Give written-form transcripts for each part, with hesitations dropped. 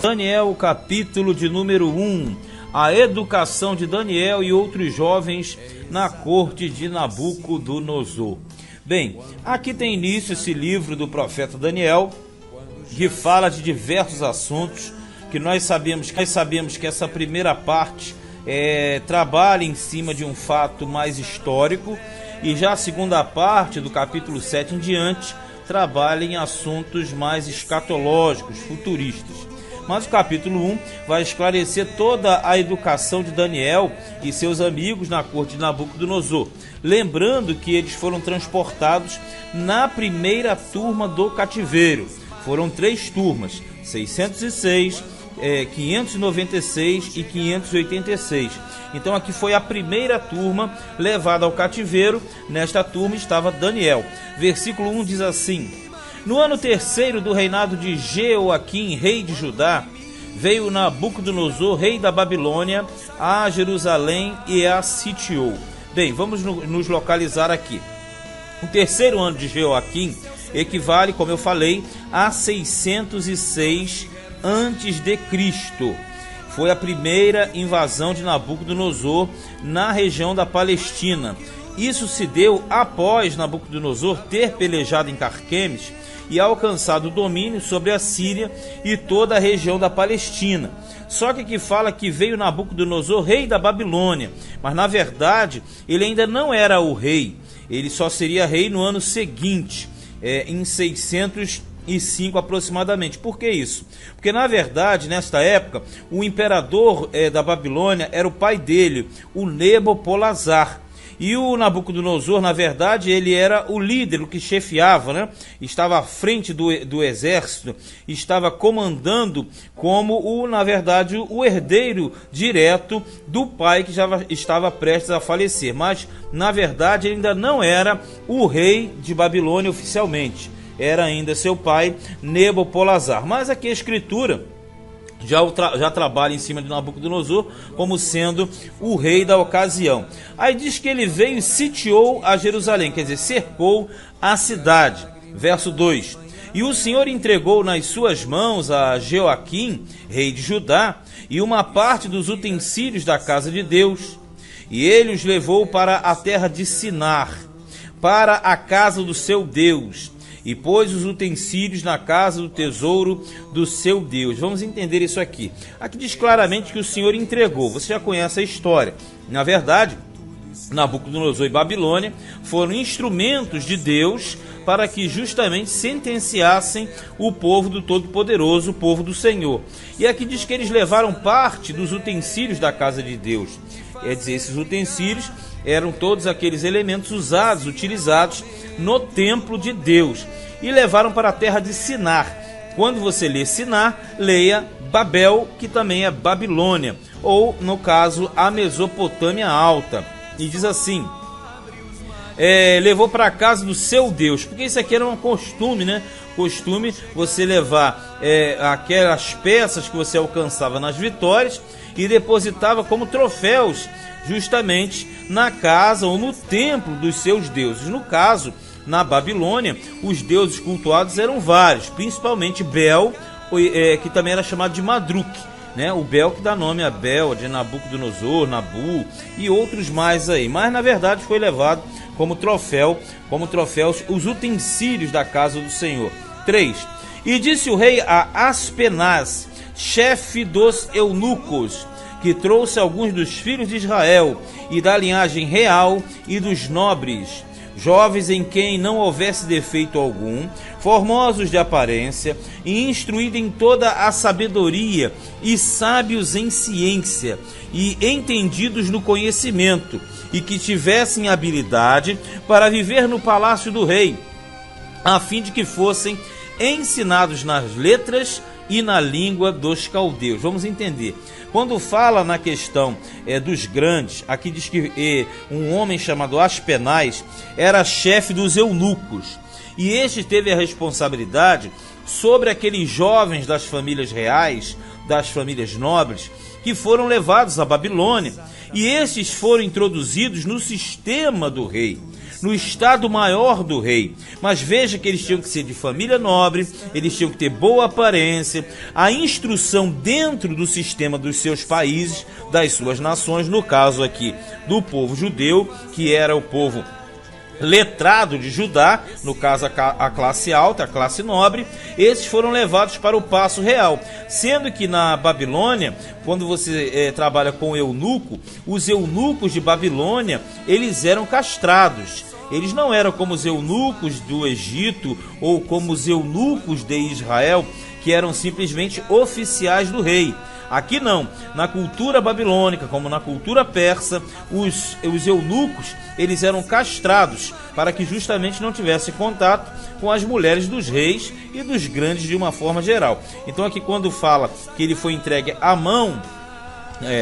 Daniel, capítulo de número 1. A educação de Daniel e outros jovens na corte de Nabucodonosor. Bem, aqui tem início esse livro do profeta Daniel, que fala de diversos assuntos, que nós sabemos que essa primeira parte trabalha em cima de um fato mais histórico, e já a segunda parte, do capítulo 7 em diante, trabalha em assuntos mais escatológicos, futuristas. Mas o capítulo 1 vai esclarecer toda a educação de Daniel e seus amigos na corte de Nabucodonosor. Lembrando que eles foram transportados na primeira turma do cativeiro. Foram 3 turmas, 606, 596 e 586. Então aqui foi a primeira turma levada ao cativeiro. Nesta turma estava Daniel. Versículo 1 diz assim: no ano terceiro do reinado de Jeoaquim, rei de Judá, veio Nabucodonosor, rei da Babilônia, a Jerusalém e a sitiou. Bem, vamos nos localizar aqui. O terceiro ano de Jeoaquim equivale, como eu falei, a 606 antes de Cristo. Foi a primeira invasão de Nabucodonosor na região da Palestina. Isso se deu após Nabucodonosor ter pelejado em Carquemes e alcançado o domínio sobre a Síria e toda a região da Palestina. Só que aqui fala que veio Nabucodonosor, rei da Babilônia, mas na verdade ele ainda não era o rei. Ele só seria rei no ano seguinte, em 605 aproximadamente. Por que isso? Porque na verdade, nesta época, o imperador da Babilônia era o pai dele, o Nabopolassar. E o Nabucodonosor, na verdade, ele era o líder, o que chefiava, né? Estava à frente do exército, estava comandando como, na verdade, o herdeiro direto do pai que já estava prestes a falecer. Mas, na verdade, ele ainda não era o rei de Babilônia oficialmente. Era ainda seu pai, Nabopolassar. Mas aqui a escritura já trabalha em cima de Nabucodonosor como sendo o rei da ocasião. Aí diz que ele veio e sitiou a Jerusalém, quer dizer, cercou a cidade. Verso 2: e o Senhor entregou nas suas mãos a Jeoaquim, rei de Judá, e uma parte dos utensílios da casa de Deus, e ele os levou para a terra de Sinar, para a casa do seu Deus, e pôs os utensílios na casa do tesouro do seu Deus. Vamos entender isso aqui. Aqui diz claramente que o Senhor entregou. Você já conhece a história. Na verdade, Nabucodonosor e Babilônia foram instrumentos de Deus para que justamente sentenciassem o povo do Todo-Poderoso, o povo do Senhor. E aqui diz que eles levaram parte dos utensílios da casa de Deus. Quer dizer, esses utensílios eram todos aqueles elementos utilizados no templo de Deus, e levaram para a terra de Sinar. Quando você lê Sinar, leia Babel, que também é Babilônia, ou no caso a Mesopotâmia Alta. E diz assim: levou para a casa do seu Deus, porque isso aqui era um costume, né? Costume você levar aquelas peças que você alcançava nas vitórias e depositava como troféus justamente na casa ou no templo dos seus deuses. No caso, na Babilônia, os deuses cultuados eram vários, principalmente Bel, que também era chamado de Madruk, né? O Bel que dá nome a Bel, de Nabucodonosor, Nabu e outros mais aí. Mas na verdade foi levado como troféus os utensílios da casa do Senhor. 3. E disse o rei a Aspenaz, chefe dos eunucos, que trouxe alguns dos filhos de Israel e da linhagem real e dos nobres, jovens em quem não houvesse defeito algum, formosos de aparência e instruídos em toda a sabedoria e sábios em ciência e entendidos no conhecimento, e que tivessem habilidade para viver no palácio do rei, a fim de que fossem ensinados nas letras e na língua dos caldeus. Vamos entender. Quando fala na questão dos grandes, aqui diz que um homem chamado Aspenaz era chefe dos eunucos, e este teve a responsabilidade sobre aqueles jovens das famílias reais, das famílias nobres, que foram levados à Babilônia, e estes foram introduzidos no sistema do rei. no estado maior do rei. Mas veja que eles tinham que ser de família nobre, eles tinham que ter boa aparência, a instrução dentro do sistema dos seus países, das suas nações, no caso aqui do povo judeu, que era o povo letrado de Judá, no caso a classe alta, a classe nobre. Esses foram levados para o paço real, sendo que na Babilônia, quando você trabalha com eunuco, os eunucos de Babilônia, eles eram castrados. Eles não eram como os eunucos do Egito ou como os eunucos de Israel, que eram simplesmente oficiais do rei. Aqui não, na cultura babilônica, como na cultura persa, os eunucos, eles eram castrados para que justamente não tivessem contato com as mulheres dos reis e dos grandes de uma forma geral. Então aqui quando fala que ele foi entregue à mão,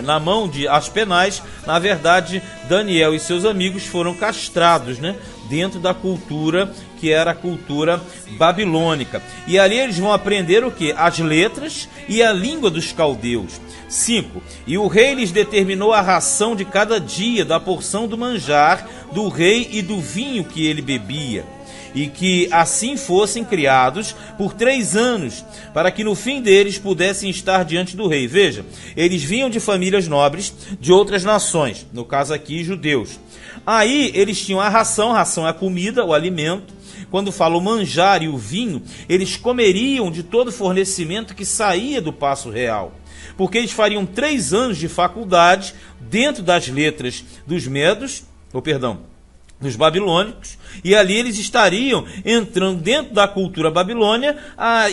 na mão de Aspenaz, na verdade Daniel e seus amigos foram castrados, né, dentro da cultura que era a cultura babilônica. E ali eles vão aprender o que? As letras e a língua dos caldeus. 5. E o rei lhes determinou a ração de cada dia da porção do manjar do rei e do vinho que ele bebia, e que assim fossem criados por 3 anos, para que no fim deles pudessem estar diante do rei. Veja, eles vinham de famílias nobres de outras nações, no caso aqui judeus. Aí eles tinham a ração é a comida, o alimento. Quando fala o manjar e o vinho, eles comeriam de todo o fornecimento que saía do paço real, porque eles fariam 3 anos de faculdade dentro das letras dos medos, dos babilônicos, e ali eles estariam entrando dentro da cultura babilônia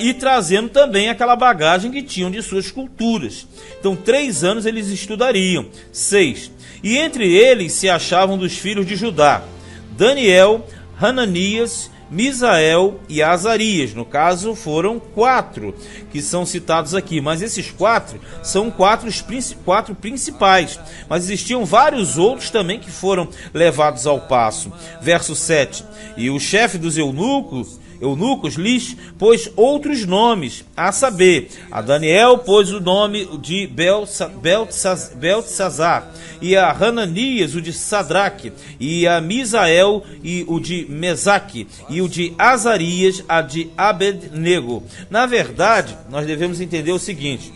e trazendo também aquela bagagem que tinham de suas culturas. Então 3 anos eles estudariam. 6. E entre eles se achavam dos filhos de Judá Daniel, Hananias, Misael e Azarias. No caso foram 4 que são citados aqui, mas esses 4 são 4 principais, mas existiam vários outros também que foram levados ao paço. Verso 7. E o chefe dos eunucos lhes pôs outros nomes, a saber, a Daniel pôs o nome de Beltesazar, e a Hananias o de Sadraque, e a Misael e o de Mesaque, e o de Azarias a de Abednego. Na verdade, nós devemos entender o seguinte: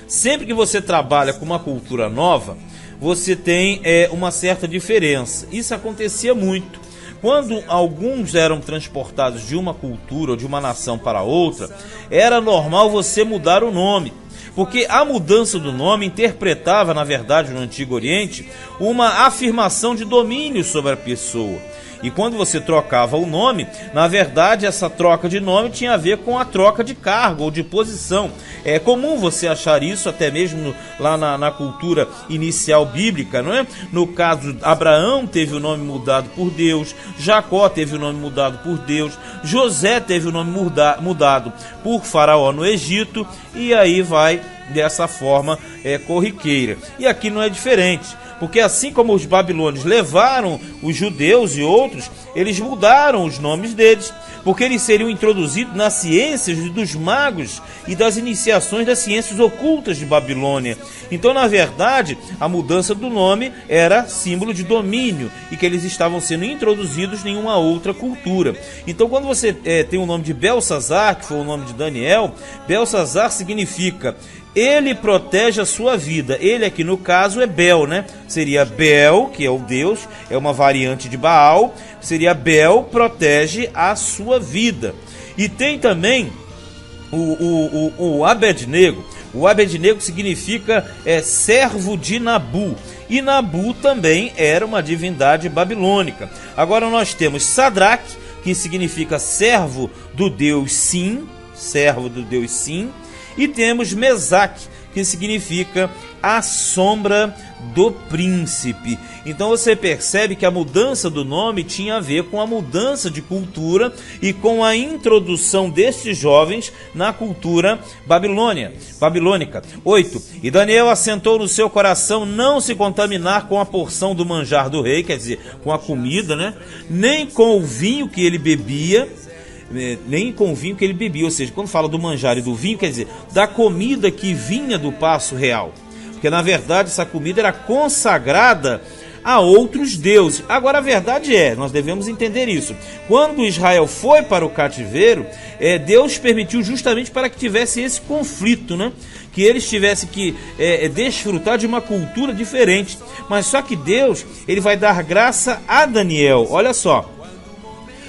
sempre que você trabalha com uma cultura nova, você tem uma certa diferença. Isso acontecia muito. Quando alguns eram transportados de uma cultura ou de uma nação para outra, era normal você mudar o nome, porque a mudança do nome interpretava, na verdade, no Antigo Oriente, uma afirmação de domínio sobre a pessoa. E quando você trocava o nome, na verdade essa troca de nome tinha a ver com a troca de cargo ou de posição. É comum você achar isso até mesmo lá na cultura inicial bíblica, não é? No caso, Abraão teve o nome mudado por Deus, Jacó teve o nome mudado por Deus, José teve o nome mudado por Faraó no Egito, e aí vai dessa forma corriqueira. E aqui não é diferente, porque assim como os babilônios levaram os judeus e outros, eles mudaram os nomes deles, porque eles seriam introduzidos nas ciências dos magos e das iniciações das ciências ocultas de Babilônia. Então, na verdade, a mudança do nome era símbolo de domínio e que eles estavam sendo introduzidos em uma outra cultura. Então, quando você tem o nome de Beltesazar, que foi o nome de Daniel, Beltesazar significa ele protege a sua vida. Ele aqui no caso é Bel, né? Seria Bel, que é o Deus, é uma variante de Baal. Seria Bel, protege a sua vida. E tem também o Abednego. O Abednego significa servo de Nabu. E Nabu também era uma divindade babilônica. Agora nós temos Sadraque, que significa servo do Deus Sim. Servo do Deus Sim. E temos Mesaque, que significa a sombra do príncipe. Então você percebe que a mudança do nome tinha a ver com a mudança de cultura e com a introdução destes jovens na cultura babilônica. 8. E Daniel assentou no seu coração não se contaminar com a porção do manjar do rei, quer dizer, com a comida, né? Nem com o vinho que ele bebia, ou seja, quando fala do manjar e do vinho, quer dizer, da comida que vinha do paço real, porque na verdade essa comida era consagrada a outros deuses. Agora a verdade nós devemos entender isso. Quando Israel foi para o cativeiro, Deus permitiu justamente para que tivesse esse conflito, né? Que eles tivessem que desfrutar de uma cultura diferente. Mas só que Deus, ele vai dar graça a Daniel. Olha só.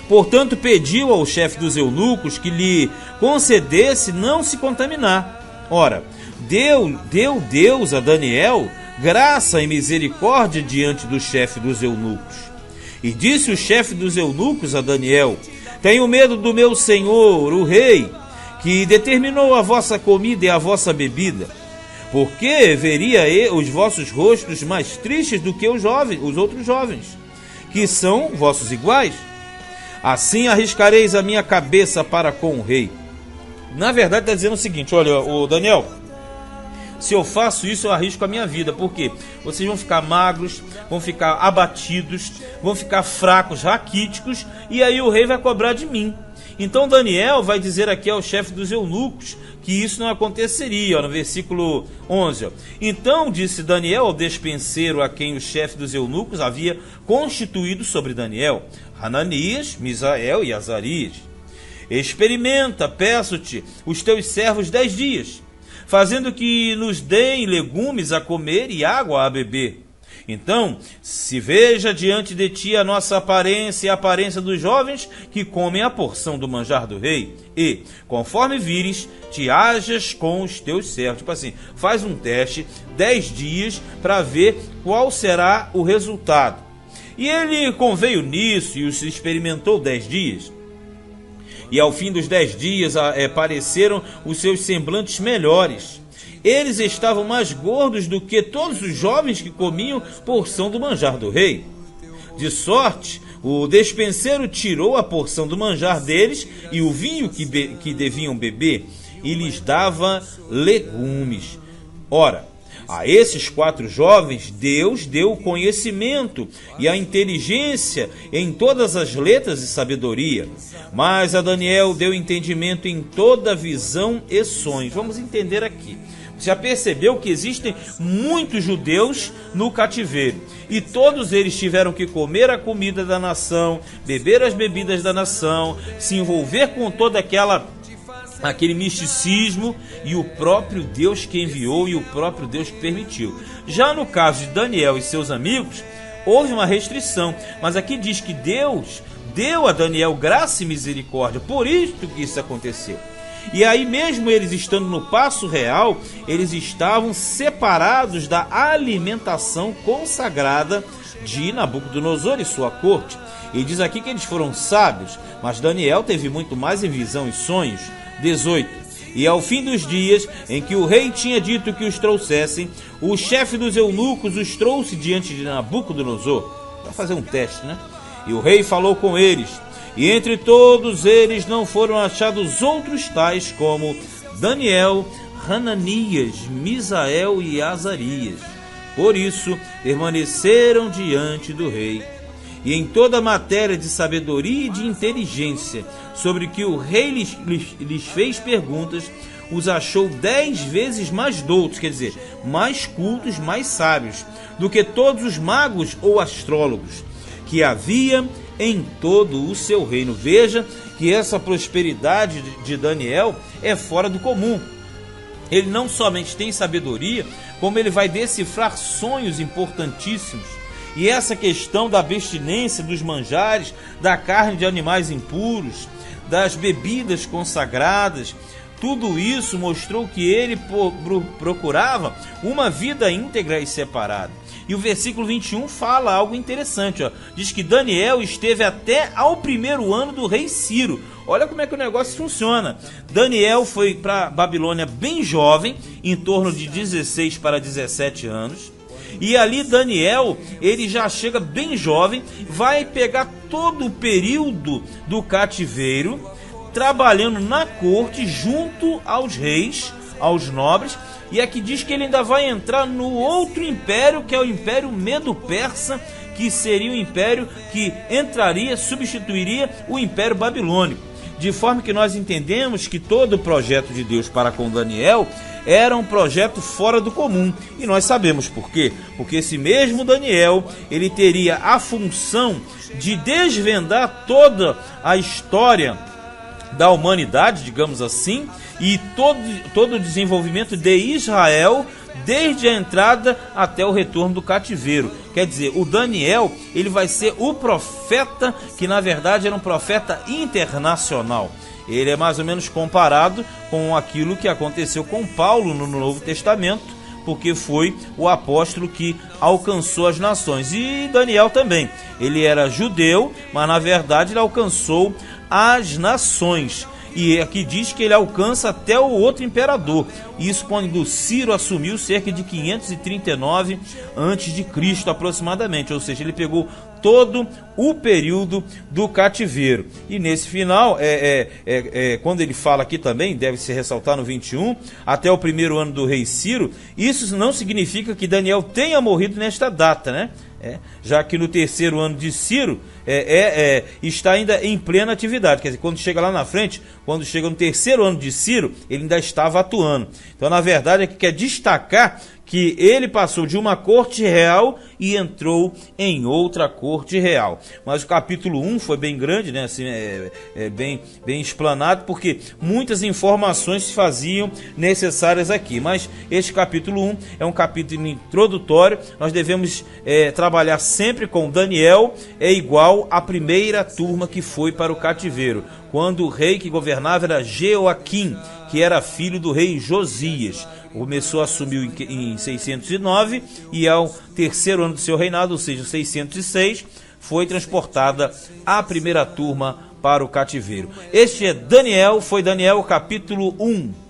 Portanto, pediu ao chefe dos eunucos que lhe concedesse não se contaminar. Ora, deu Deus a Daniel graça e misericórdia diante do chefe dos eunucos. E disse o chefe dos eunucos a Daniel: tenho medo do meu senhor, o rei, que determinou a vossa comida e a vossa bebida, porque veria os vossos rostos mais tristes do que os outros jovens, que são vossos iguais. Assim arriscareis a minha cabeça para com o rei. Na verdade está dizendo o seguinte: olha, o Daniel, se eu faço isso, eu arrisco a minha vida. Por quê? Vocês vão ficar magros, vão ficar abatidos, vão ficar fracos, raquíticos, e aí o rei vai cobrar de mim. Então Daniel vai dizer aqui ao chefe dos eunucos que isso não aconteceria, no versículo 11. Então disse Daniel ao despenseiro a quem o chefe dos eunucos havia constituído sobre Daniel, Hananias, Misael e Azarias: experimenta, peço-te, os teus servos 10 dias, fazendo que nos deem legumes a comer e água a beber. Então, se veja diante de ti a nossa aparência e a aparência dos jovens que comem a porção do manjar do rei, e, conforme vires, te hajas com os teus servos. Tipo assim, faz um teste, 10 dias, para ver qual será o resultado. E ele conveio nisso e os experimentou 10 dias. E ao fim dos 10 dias apareceram os seus semblantes melhores. Eles estavam mais gordos do que todos os jovens que comiam porção do manjar do rei. De sorte, o despenseiro tirou a porção do manjar deles e o vinho que deviam beber, e lhes dava legumes. Ora, a esses 4 jovens, Deus deu o conhecimento e a inteligência em todas as letras e sabedoria. Mas a Daniel deu entendimento em toda visão e sonhos. Vamos entender aqui. Você já percebeu que existem muitos judeus no cativeiro, e todos eles tiveram que comer a comida da nação, beber as bebidas da nação, se envolver com toda aquele misticismo, e o próprio Deus que enviou e o próprio Deus que permitiu. Já no caso de Daniel e seus amigos, houve uma restrição, mas aqui diz que Deus deu a Daniel graça e misericórdia, por isso que isso aconteceu. E aí, mesmo eles estando no paço real, eles estavam separados da alimentação consagrada de Nabucodonosor e sua corte. E diz aqui que eles foram sábios, mas Daniel teve muito mais em visão e sonhos. 18. E ao fim dos dias em que o rei tinha dito que os trouxessem, o chefe dos eunucos os trouxe diante de Nabucodonosor, para fazer um teste, né? E o rei falou com eles, e entre todos eles não foram achados outros tais como Daniel, Hananias, Misael e Azarias. Por isso permaneceram diante do rei. E em toda matéria de sabedoria e de inteligência, sobre que o rei lhes fez perguntas, os achou 10 vezes mais doutos, quer dizer, mais cultos, mais sábios, do que todos os magos ou astrólogos que havia em todo o seu reino. Veja que essa prosperidade de Daniel é fora do comum. Ele não somente tem sabedoria, como ele vai decifrar sonhos importantíssimos. E essa questão da abstinência dos manjares, da carne de animais impuros, das bebidas consagradas, tudo isso mostrou que ele procurava uma vida íntegra e separada. E o versículo 21 fala algo interessante, ó. Diz que Daniel esteve até ao 1º ano do rei Ciro. Olha como é que o negócio funciona. Daniel foi para Babilônia bem jovem, em torno de 16 para 17 anos. E ali Daniel, ele já chega bem jovem, vai pegar todo o período do cativeiro, trabalhando na corte junto aos reis, aos nobres. E aqui diz que ele ainda vai entrar no outro império, que é o Império Medo-Persa, que seria o império que entraria, substituiria o Império Babilônico. de forma que nós entendemos que todo o projeto de Deus para com Daniel era um projeto fora do comum. E nós sabemos por quê? Porque esse mesmo Daniel, ele teria a função de desvendar toda a história da humanidade, digamos assim, e todo o desenvolvimento de Israel, desde a entrada até o retorno do cativeiro. Quer dizer, o Daniel, ele vai ser o profeta que na verdade era um profeta internacional. Ele é mais ou menos comparado com aquilo que aconteceu com Paulo no Novo Testamento, porque foi o apóstolo que alcançou as nações. E Daniel também, ele era judeu, mas na verdade ele alcançou as nações. E aqui diz que ele alcança até o outro imperador. Isso quando Ciro assumiu cerca de 539 a.C. aproximadamente. Ou seja, ele pegou todo o período do cativeiro. E nesse final, quando ele fala aqui também, deve se ressaltar no 21, até o primeiro ano do rei Ciro, isso não significa que Daniel tenha morrido nesta data, né? Já que no terceiro ano de Ciro está ainda em plena atividade. Quer dizer, quando chega lá na frente, quando chega no terceiro ano de Ciro, ele ainda estava atuando. Então, na verdade, aqui quer destacar que ele passou de uma corte real e entrou em outra corte real. Mas o capítulo 1 foi bem grande, né? Assim, bem explanado, porque muitas informações se faziam necessárias aqui. Mas este capítulo 1 é um capítulo introdutório. Nós devemos trabalhar sempre com Daniel, é igual à primeira turma que foi para o cativeiro, quando o rei que governava era Jeoaquim, que era filho do rei Josias. Começou a assumir em 609 e ao terceiro ano do seu reinado, ou seja, 606, foi transportada a primeira turma para o cativeiro. Este é Daniel, foi Daniel capítulo 1.